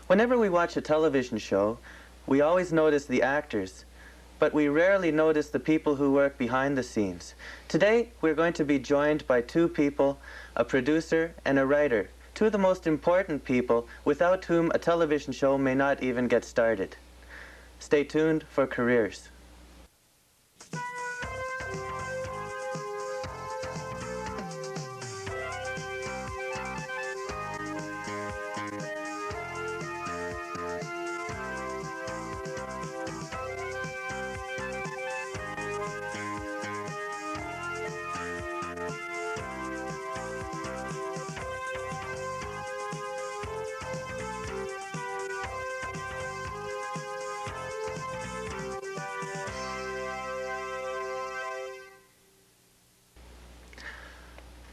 Whenever we watch a television show, we always notice the actors, but we rarely notice the people who work behind the scenes. Today, we're going to be joined by two people, a producer and a writer, two of the most important people without whom a television show may not even get started. Stay tuned for Careers.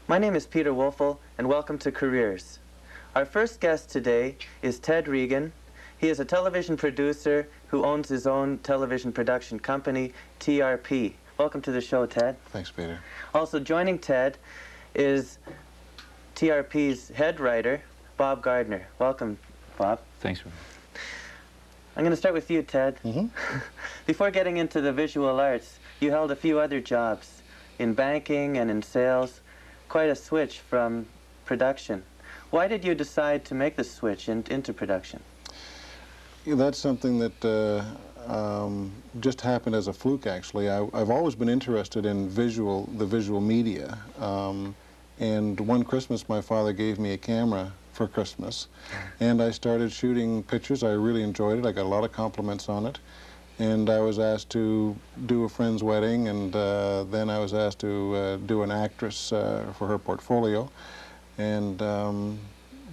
My name is Peter Wolfl, and welcome to Careers. Our first guest today is Ted Regan. He is a television producer who owns his own television production company, TRP. Welcome to the show, Ted. Thanks, Peter. Also joining Ted is TRP's head writer, Bob Gardner. Welcome, Bob. Thanks. I'm going to start with you, Ted. Before getting into the visual arts, you held a few other jobs in banking and in sales. Quite a switch from production. Why did you decide to make the switch into production? Yeah, that's something that just happened as a fluke, actually. I've always been interested in the visual media. And one Christmas, my father gave me a camera for Christmas. And I started shooting pictures. I really enjoyed it. I got a lot of compliments on it. And I was asked to do a friend's wedding, and then I was asked to do an actress for her portfolio. And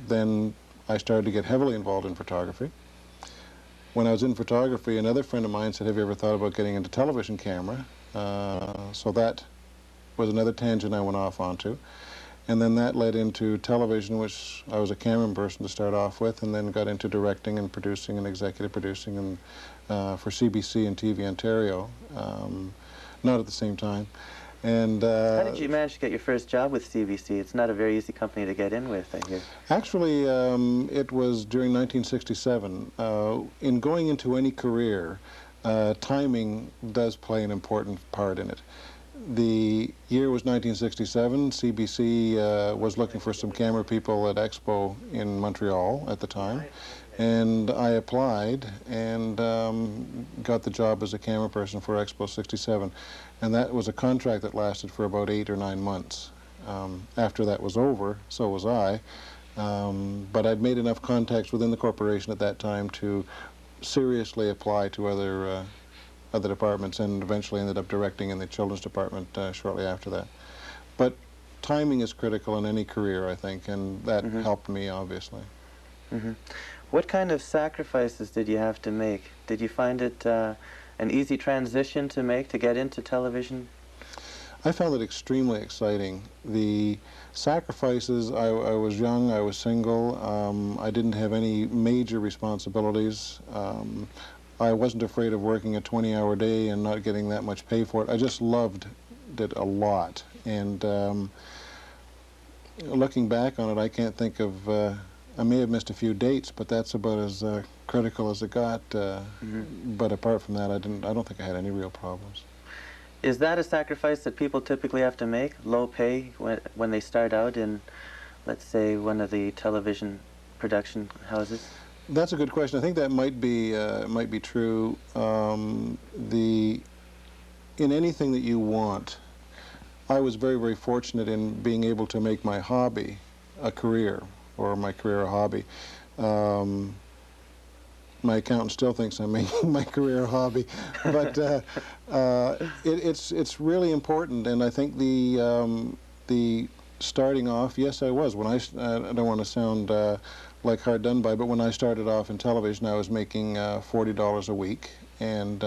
then I started to get heavily involved in photography. When I was in photography, another friend of mine said, "Have you ever thought about getting into television camera?" So that was another tangent I went off onto. And then that led into television, which I was a cameraman person to start off with, and then got into directing and producing and executive producing and for CBC and TV Ontario, not at the same time. And how did you manage to get your first job with CBC? It's not a very easy company to get in with, I hear. Actually, it was during 1967. In going into any career, timing does play an important part in it. The year was 1967. CBC was looking for some camera people at Expo in Montreal at the time. And I applied and got the job as a camera person for Expo 67. And that was a contract that lasted for about 8 or 9 months. After that was over, so was I. But I'd made enough contacts within the corporation at that time to seriously apply to other departments, and eventually ended up directing in the children's department shortly after that. But timing is critical in any career, I think, and that helped me, obviously. What kind of sacrifices did you have to make? Did you find it an easy transition to make to get into television? I found it extremely exciting. The sacrifices, I was young, I was single, I didn't have any major responsibilities. I wasn't afraid of working a 20-hour day and not getting that much pay for it. I just loved it a lot. And looking back on it, I can't think of, I may have missed a few dates, but that's about as critical as it got. But apart from that, I don't think I had any real problems. Is that a sacrifice that people typically have to make, low pay, when they start out in, let's say, one of the television production houses? That's a good question. I think that might be true. In anything that you want, I was very, very fortunate in being able to make my hobby a career, or my career a hobby. My accountant still thinks I'm making my career a hobby, but it's really important. And I think the starting off, yes, I was. When I don't want to sound like hard done by, but when I started off in television, I was making $40 a week, and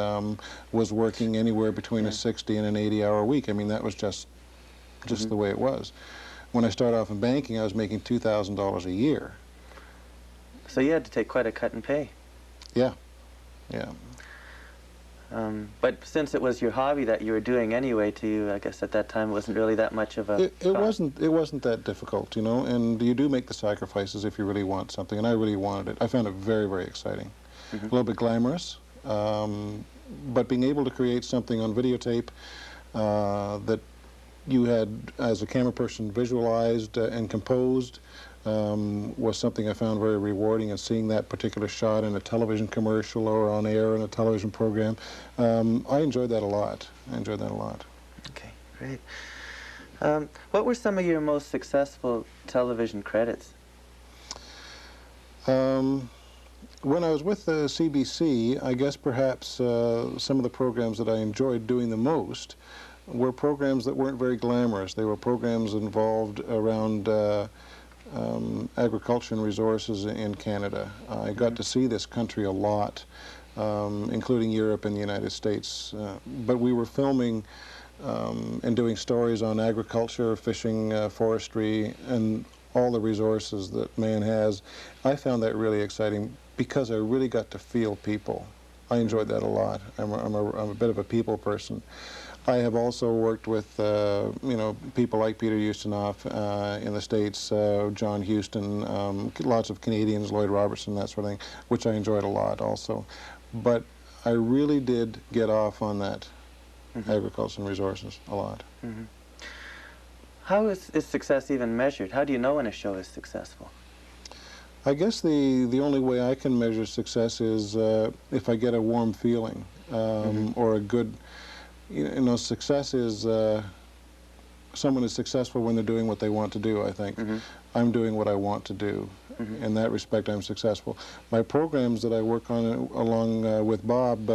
was working anywhere between a 60 and an 80-hour week. I mean, that was just the way it was. When I started off in banking, I was making $2,000 a year. So you had to take quite a cut in pay. Yeah, yeah. But since it was your hobby that you were doing anyway, to you, I guess at that time it wasn't really that much of a It wasn't that difficult, you know, and you do make the sacrifices if you really want something, and I really wanted it. I found it very, very exciting. A little bit glamorous, but being able to create something on videotape that you had, as a camera person, visualized and composed was something I found very rewarding, and seeing that particular shot in a television commercial or on air in a television program, I enjoyed that a lot. Okay, great. What were some of your most successful television credits? When I was with the CBC, I guess perhaps some of the programs that I enjoyed doing the most were programs that weren't very glamorous. They were programs involved around agriculture and resources in Canada. I got to see this country a lot, including Europe and the United States. But we were filming and doing stories on agriculture, fishing, forestry, and all the resources that man has. I found that really exciting because I really got to feel people. I enjoyed that a lot. I'm a bit of a people person. I have also worked with, you know, people like Peter Ustinov in the States, John Huston, lots of Canadians, Lloyd Robertson, that sort of thing, which I enjoyed a lot also. But I really did get off on that agriculture and resources a lot. How is success even measured? How do you know when a show is successful? I guess the only way I can measure success is if I get a warm feeling or a good, you know, success is someone is successful when they're doing what they want to do, I think. I'm doing what I want to do. In that respect, I'm successful. My programs that I work on along with Bob,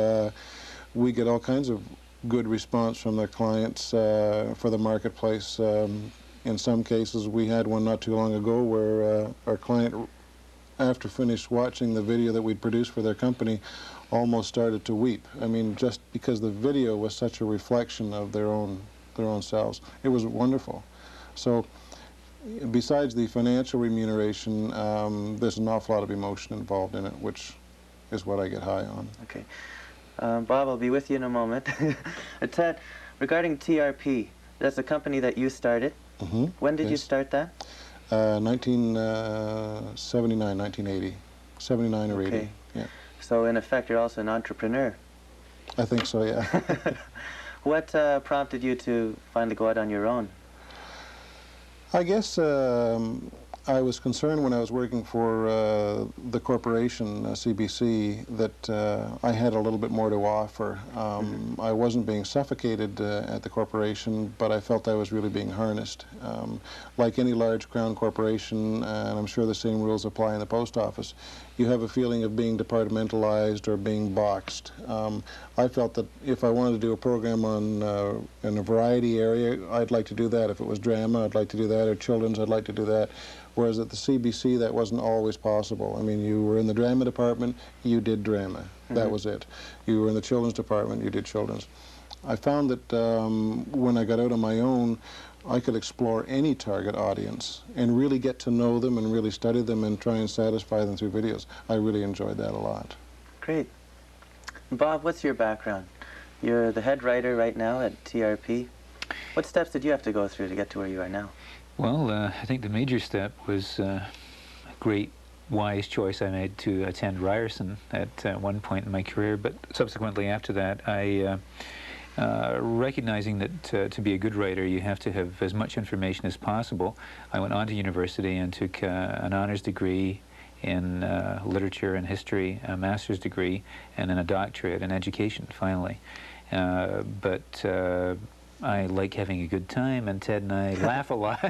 we get all kinds of good response from their clients for the marketplace. In some cases, we had one not too long ago where our client, after finished watching the video that we'd produced for their company, almost started to weep. I mean, just because the video was such a reflection of their own selves. It was wonderful. So besides the financial remuneration, there's an awful lot of emotion involved in it, which is what I get high on. Okay. Bob, I'll be with you in a moment. Ted, regarding TRP, that's a company that you started. When did you start that? 1979, 1980. 79 or 80. Yeah. So in effect, you're also an entrepreneur. I think so, yeah. What prompted you to finally go out on your own? I guess I was concerned when I was working for the corporation, CBC, that I had a little bit more to offer. I wasn't being suffocated at the corporation, but I felt I was really being harnessed. Like any large Crown corporation, and I'm sure the same rules apply in the post office, you have a feeling of being departmentalized or being boxed. I felt that if I wanted to do a program on in a variety area, I'd like to do that. If it was drama, I'd like to do that, or children's, I'd like to do that. Whereas at the CBC, that wasn't always possible. I mean, you were in the drama department, you did drama. That was it. You were in the children's department, you did children's. I found that when I got out on my own, I could explore any target audience and really get to know them and really study them and try and satisfy them through videos. I really enjoyed that a lot. Great. Bob, what's your background? You're the head writer right now at TRP. What steps did you have to go through to get to where you are now? Well, I think the major step was a great, wise choice I made to attend Ryerson at one point in my career, but subsequently after that, I recognizing that to be a good writer, you have to have as much information as possible. I went on to university and took an honors degree in literature and history, a master's degree, and then a doctorate in education, finally. But I like having a good time, and Ted and I laugh a lot,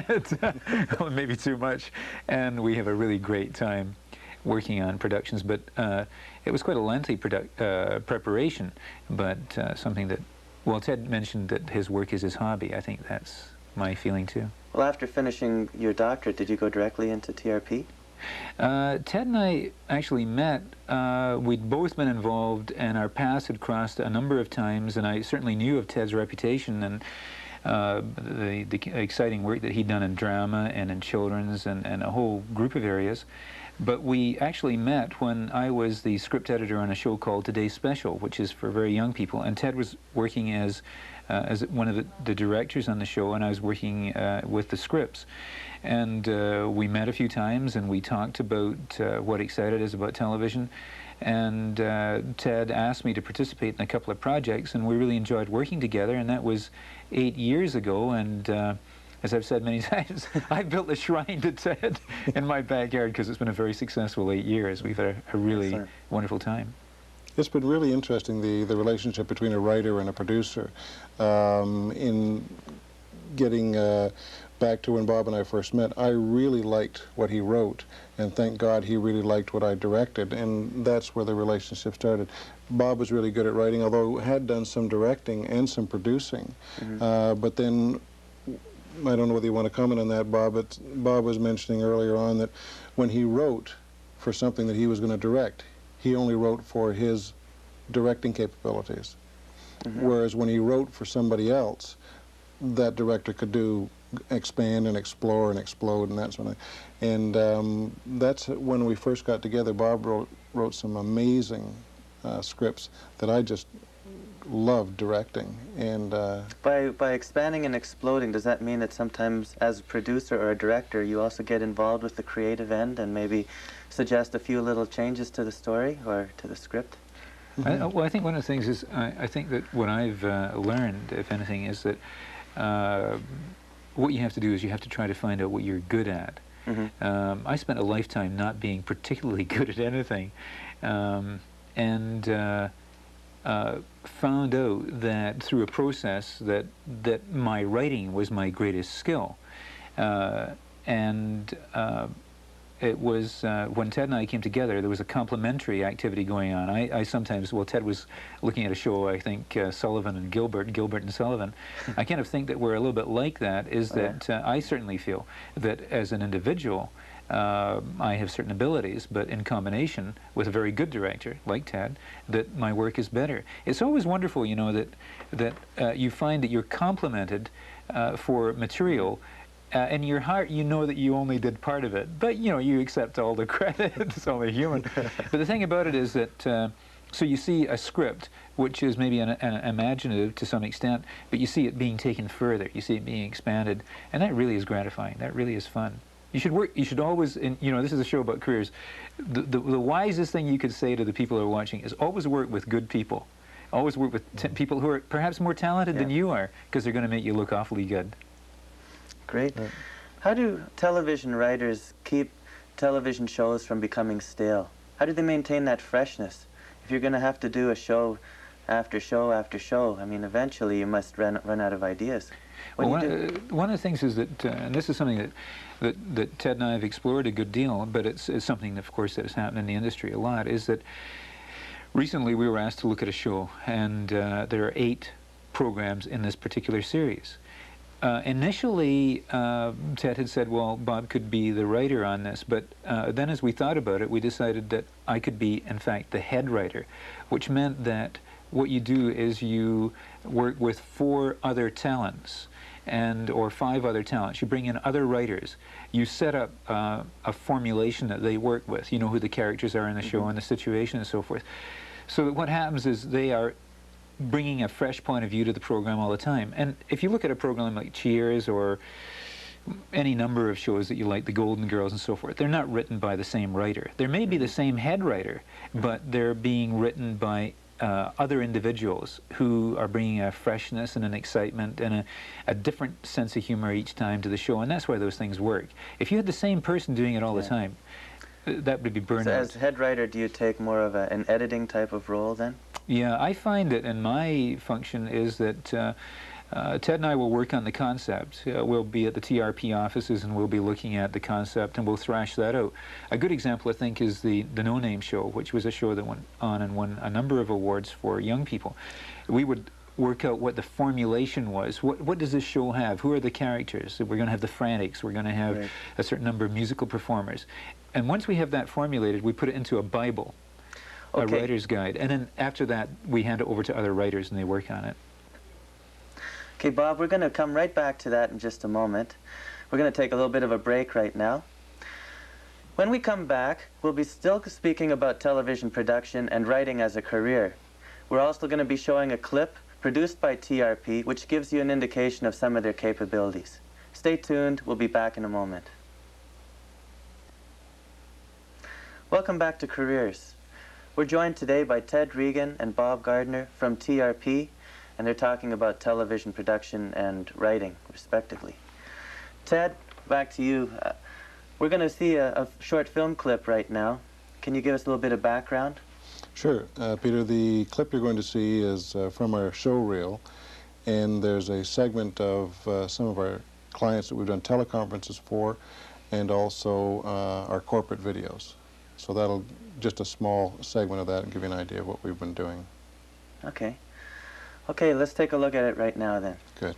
maybe too much, and we have a really great time working on productions. But it was quite a lengthy preparation, but something that, well, Ted mentioned that his work is his hobby. I think that's my feeling too. Well, after finishing your doctorate, did you go directly into TRP? Ted and I actually met. We'd both been involved, and our paths had crossed a number of times, and I certainly knew of Ted's reputation, and the exciting work that he'd done in drama and in children's and a whole group of areas. But we actually met when I was the script editor on a show called Today's Special, which is for very young people, and Ted was working as one of the directors on the show, and I was working with the scripts. And we met a few times, and we talked about what excited us about television. And Ted asked me to participate in a couple of projects, and we really enjoyed working together, and that was 8 years ago. And as I've said many times, I built a shrine to Ted in my backyard because it's been a very successful 8 years. We've had a really wonderful time. It's been really interesting, the relationship between a writer and a producer. In getting back to when Bob and I first met, I really liked what he wrote, and thank God he really liked what I directed, and that's where the relationship started. Bob was really good at writing, although had done some directing and some producing. But then, I don't know whether you want to comment on that, Bob, but Bob was mentioning earlier on that when he wrote for something that he was going to direct, he only wrote for his directing capabilities. Whereas when he wrote for somebody else, that director could expand and explore and explode and that sort of thing. And that's when we first got together. Bob wrote some amazing scripts that I just loved directing. And by expanding and exploding, does that mean that sometimes as a producer or a director you also get involved with the creative end and maybe suggest a few little changes to the story or to the script? Well, I think one of the things is, I think that what I've learned, if anything, is that what you have to do is you have to try to find out what you're good at. I spent a lifetime not being particularly good at anything, and found out that through a process that my writing was my greatest skill. It was when Ted and I came together, there was a complementary activity going on. I sometimes, well, Ted was looking at a show, I think, Sullivan and Gilbert and Sullivan. I kind of think that we're a little bit like that, is that I certainly feel that as an individual, I have certain abilities, but in combination with a very good director, like Ted, that my work is better. It's always wonderful, you know, that you find that you're complimented for material, in your heart, you know that you only did part of it, but you know, you accept all the credit. It's only human. But the thing about it is that, so you see a script, which is maybe an imaginative to some extent, but you see it being taken further. You see it being expanded, and that really is gratifying. That really is fun. You should work. You should always, you know, this is a show about careers. The wisest thing you could say to the people who are watching is always work with good people. Always work with people who are perhaps more talented than you are, because they're going to make you look awfully good. Great. How do television writers keep television shows from becoming stale? How do they maintain that freshness? If you're going to have to do a show after show after show, I mean, eventually you must run out of ideas. One of the things is that, and this is something that Ted and I have explored a good deal, but it's something, of course, that has happened in the industry a lot, is that recently we were asked to look at a show, and there are 8 programs in this particular series. Initially, Ted had said, well, Bob could be the writer on this, but then as we thought about it, we decided that I could be, in fact, the head writer, which meant that what you do is you work with 4 other talents, or 5 other talents. You bring in other writers. You set up a formulation that they work with. You know who the characters are in the show and the situation and so forth. So that what happens is they are bringing a fresh point of view to the program all the time. And if you look at a program like Cheers or any number of shows that you like, The Golden Girls and so forth, they're not written by the same writer. There may be the same head writer, but they're being written by other individuals who are bringing a freshness and an excitement and a different sense of humor each time to the show, and that's why those things work. If you had the same person doing it all the time, that would be burnout. So as head writer, do you take more of an editing type of role then? Yeah, I find that in my function is that Ted and I will work on the concept. We'll be at the TRP offices and we'll be looking at the concept and we'll thrash that out. A good example, I think, is the No Name Show, which was a show that went on and won a number of awards for young people. We would work out what the formulation was. What does this show have? Who are the characters? We're going to have the Frantics. We're going to have a certain number of musical performers. And once we have that formulated, we put it into a Bible, a writer's guide. And then after that, we hand it over to other writers and they work on it. Okay, Bob, we're going to come right back to that in just a moment. We're going to take a little bit of a break right now. When we come back, we'll be still speaking about television production and writing as a career. We're also going to be showing a clip produced by TRP, which gives you an indication of some of their capabilities. Stay tuned. We'll be back in a moment. Welcome back to Careers. We're joined today by Ted Regan and Bob Gardner from TRP, and they're talking about television production and writing, respectively. Ted, back to you. We're going to see a short film clip right now. Can you give us a little bit of background? Sure. Peter, the clip you're going to see is from our show reel, and there's a segment of some of our clients that we've done teleconferences for, and also our corporate videos. So that'll just a small segment of that and give you an idea of what we've been doing. Okay. Okay, let's take a look at it right now then. Good.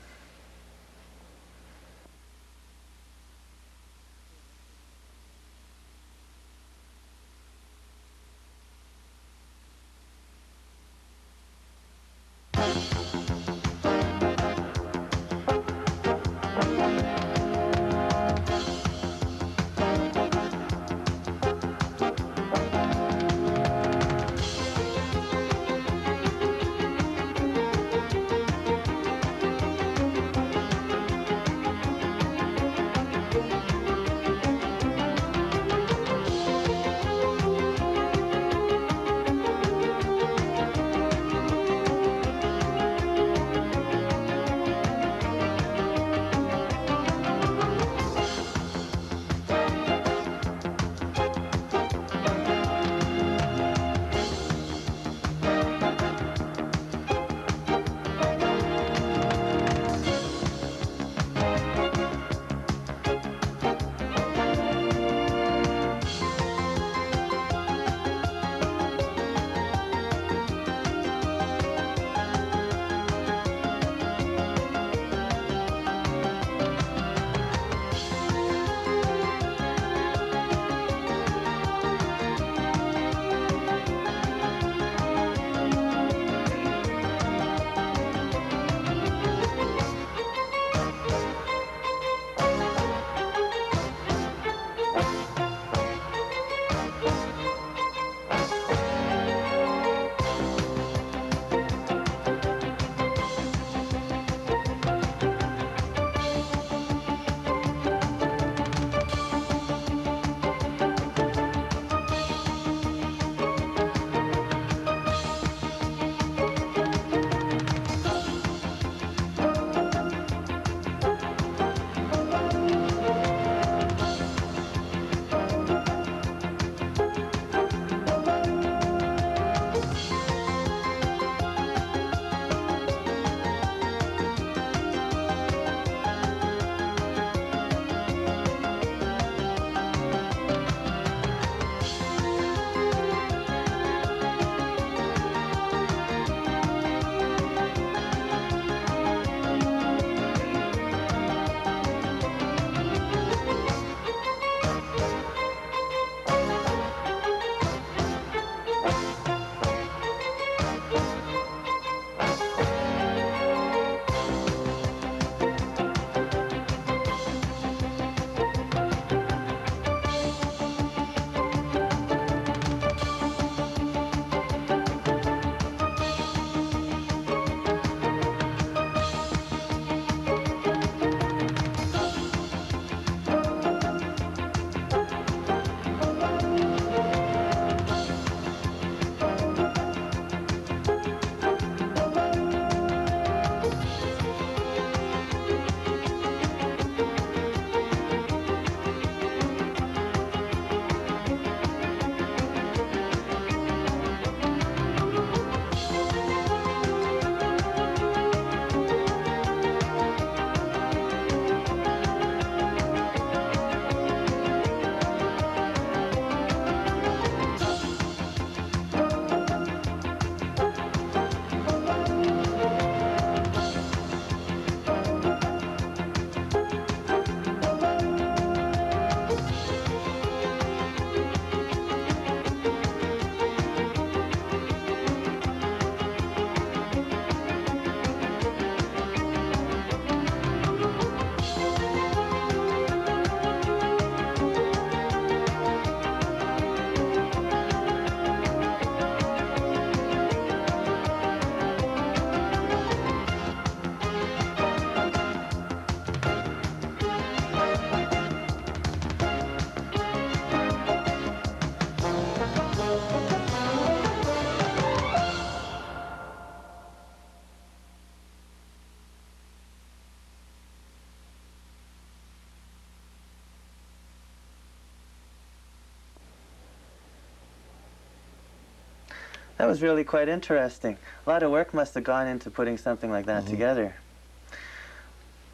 That was really quite interesting. A lot of work must have gone into putting something like that together.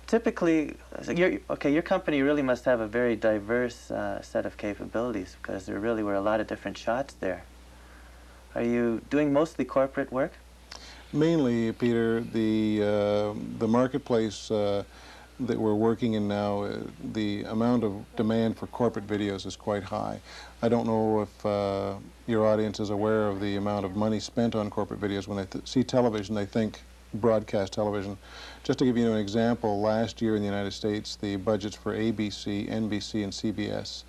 Typically, your company really must have a very diverse set of capabilities, because there really were a lot of different shots there. Are you doing mostly corporate work? Mainly, Peter, the marketplace that we're working in now, the amount of demand for corporate videos is quite high. I don't know if your audience is aware of the amount of money spent on corporate videos. When they see television, they think broadcast television. Just to give you an example, last year in the United States, the budgets for ABC, NBC, and CBS,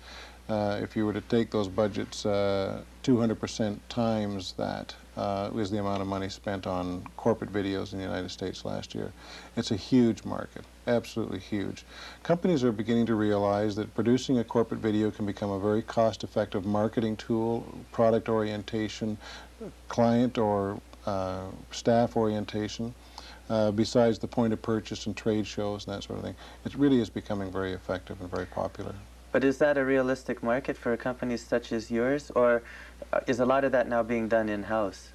if you were to take those budgets 200% times that, was the amount of money spent on corporate videos in the United States last year. It's a huge market, absolutely huge. Companies are beginning to realize that producing a corporate video can become a very cost-effective marketing tool, product orientation, client or staff orientation, besides the point of purchase and trade shows and that sort of thing. It really is becoming very effective and very popular. But is that a realistic market for companies such as yours, or is a lot of that now being done in-house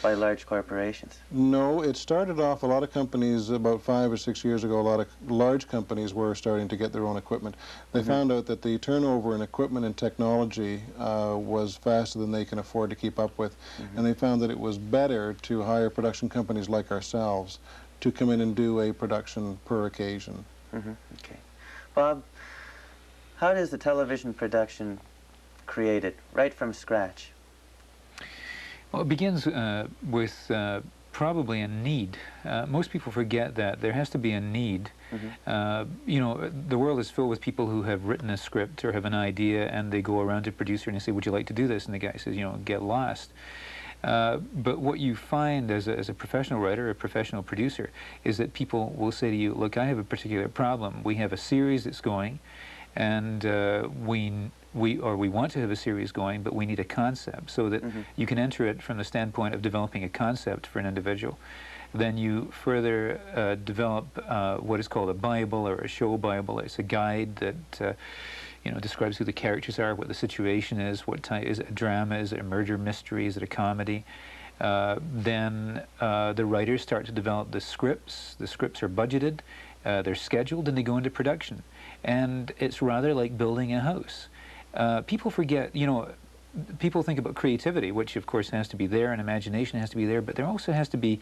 by large corporations? No, it started off, a lot of companies about 5 or 6 years ago, a lot of large companies were starting to get their own equipment. They found out that the turnover in equipment and technology was faster than they can afford to keep up with, and they found that it was better to hire production companies like ourselves to come in and do a production per occasion. Okay. Bob, how is a television production created, right from scratch? Well, it begins with probably a need. Most people forget that there has to be a need. You know, the world is filled with people who have written a script or have an idea, and they go around to a producer and they say, "Would you like to do this?" And the guy says, "You know, get lost." But what you find as a professional writer, a professional producer, is that people will say to you, "Look, I have a particular problem. We have a series that's going, and we want to have a series going, but we need a concept so that you can enter it from the standpoint of developing a concept for an individual. Then you further develop what is called a Bible or a show Bible. It's a guide that you know, describes who the characters are, what the situation is, what type, is it a drama, is it a murder mystery, is it a comedy? Then the writers start to develop the scripts. The scripts are budgeted, they're scheduled, and they go into production. And it's rather like building a house. People forget, you know, people think about creativity, which of course has to be there, and imagination has to be there, but there also has to be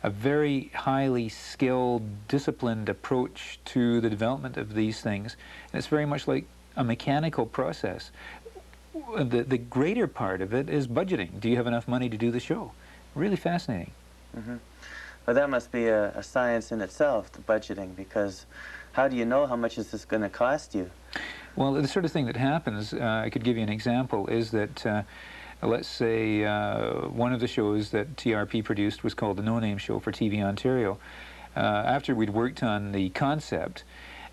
a very highly skilled, disciplined approach to the development of these things. And it's very much like a mechanical process. The greater part of it is budgeting. Do you have enough money to do the show? Really fascinating. Well, that must be a science in itself, the budgeting, because how do you know how much is this going to cost you? Well, the sort of thing that happens, I could give you an example, is that let's say one of the shows that TRP produced was called the No Name Show for TV Ontario. After we'd worked on the concept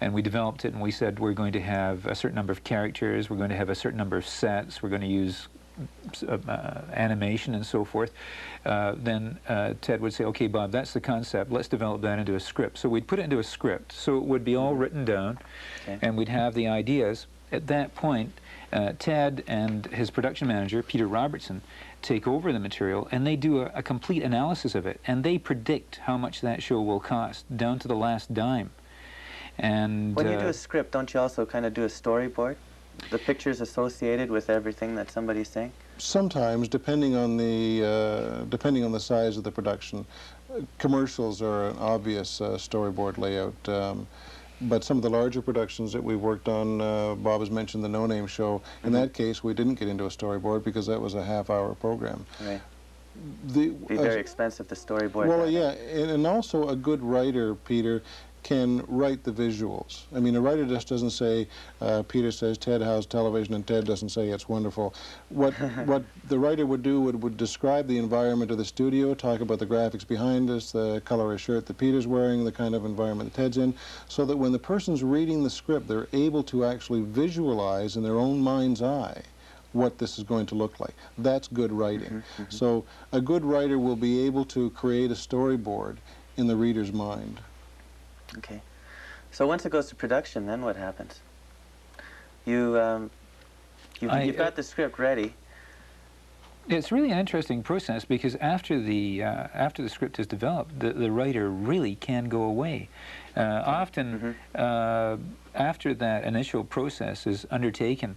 and we developed it and we said we're going to have a certain number of characters, we're going to have a certain number of sets, we're going to use animation and so forth, then Ted would say, "Okay, Bob, that's the concept, let's develop that into a script." So we'd put it into a script, so it would be all written down, and we'd have the ideas. At that point, Ted and his production manager, Peter Robertson, take over the material, and they do a complete analysis of it, and they predict how much that show will cost, down to the last dime. And when you do a script, don't you also kind of do a storyboard? The pictures associated with everything that somebody's saying? Sometimes, depending on the size of the production. Commercials are an obvious storyboard layout. But some of the larger productions that we've worked on, Bob has mentioned the No Name Show. In that case, we didn't get into a storyboard because that was a half-hour program. Right. It'd be very expensive, the storyboard. Well, yeah, and also a good writer, Peter, can write the visuals. I mean, a writer just doesn't say, Peter says, "Ted, how's television?" and Ted doesn't say, "It's wonderful." What the writer would do would describe the environment of the studio, talk about the graphics behind us, the color of shirt that Peter's wearing, the kind of environment that Ted's in, so that when the person's reading the script, they're able to actually visualize in their own mind's eye what this is going to look like. That's good writing. So a good writer will be able to create a storyboard in the reader's mind. Okay. So once it goes to production, then what happens? You've got the script ready. It's really an interesting process because after the script is developed, the writer really can go away. Often, after that initial process is undertaken,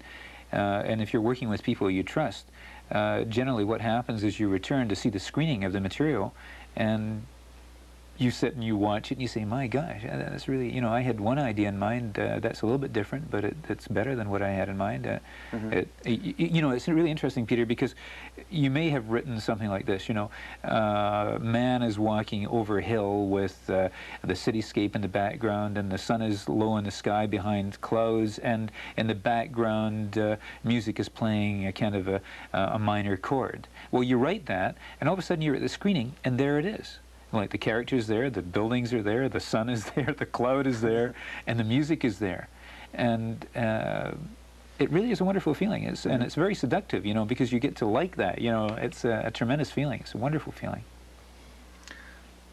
and if you're working with people you trust, generally what happens is you return to see the screening of the material, and you sit and you watch it and you say, my gosh, that's really, you know, I had one idea in mind that's a little bit different, but it's better than what I had in mind. You know, it's really interesting, Peter, because you may have written something like this, you know, man is walking over a hill with the cityscape in the background, and the sun is low in the sky behind clouds, and in the background music is playing a kind of a minor chord. Well, you write that, and all of a sudden you're at the screening, and there it is. Like the character's there, the buildings are there, the sun is there, the cloud is there, and the music is there. And it really is a wonderful feeling. And it's very seductive, you know, because you get to like that. You know, it's a tremendous feeling. It's a wonderful feeling.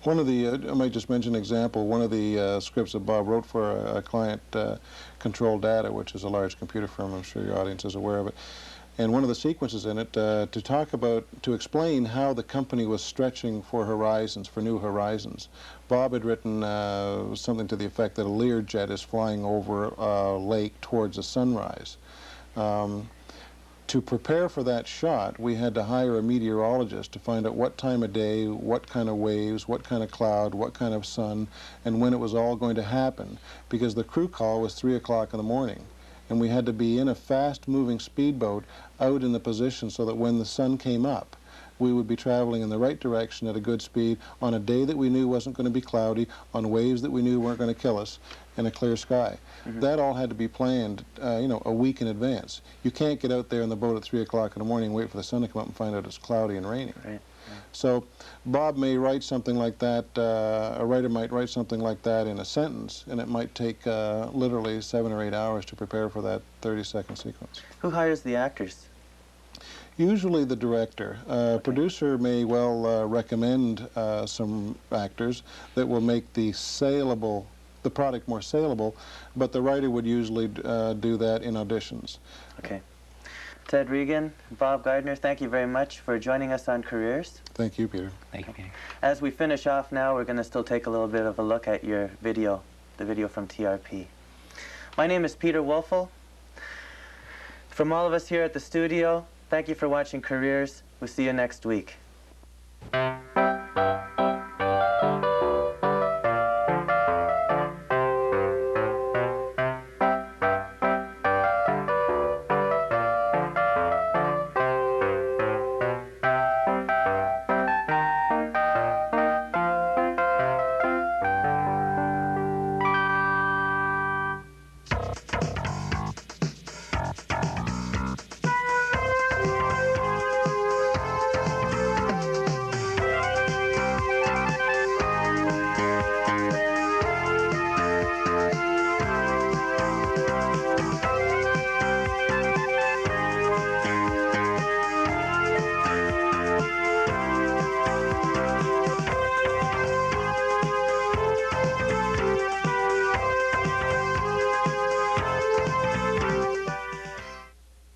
One of the, I might just mention an example, one of the scripts that Bob wrote for a client, Control Data, which is a large computer firm, I'm sure your audience is aware of it. And one of the sequences in it to explain how the company was stretching for horizons, for new horizons. Bob had written something to the effect that a Learjet is flying over a lake towards a sunrise. To prepare for that shot, we had to hire a meteorologist to find out what time of day, what kind of waves, what kind of cloud, what kind of sun, and when it was all going to happen, because the crew call was 3 o'clock in the morning. And we had to be in a fast-moving speedboat out in the position so that when the sun came up, we would be traveling in the right direction at a good speed on a day that we knew wasn't going to be cloudy, on waves that we knew weren't going to kill us, in a clear sky. That all had to be planned, you know, a week in advance. You can't get out there in the boat at 3 o'clock in the morning and wait for the sun to come up and find out it's cloudy and raining. Right. So Bob may write something like that, a writer might write something like that in a sentence, and it might take literally 7 or 8 hours to prepare for that 30-second sequence. Who hires the actors? Usually the director. Producer may well recommend some actors that will make the product more saleable, but the writer would usually do that in auditions. Okay. Ted Regan, Bob Gardner, thank you very much for joining us on Careers. Thank you, Peter. Thank you, Peter. As we finish off now, we're going to still take a little bit of a look at your video, the video from TRP. My name is Peter Wolfl. From all of us here at the studio, thank you for watching Careers. We'll see you next week.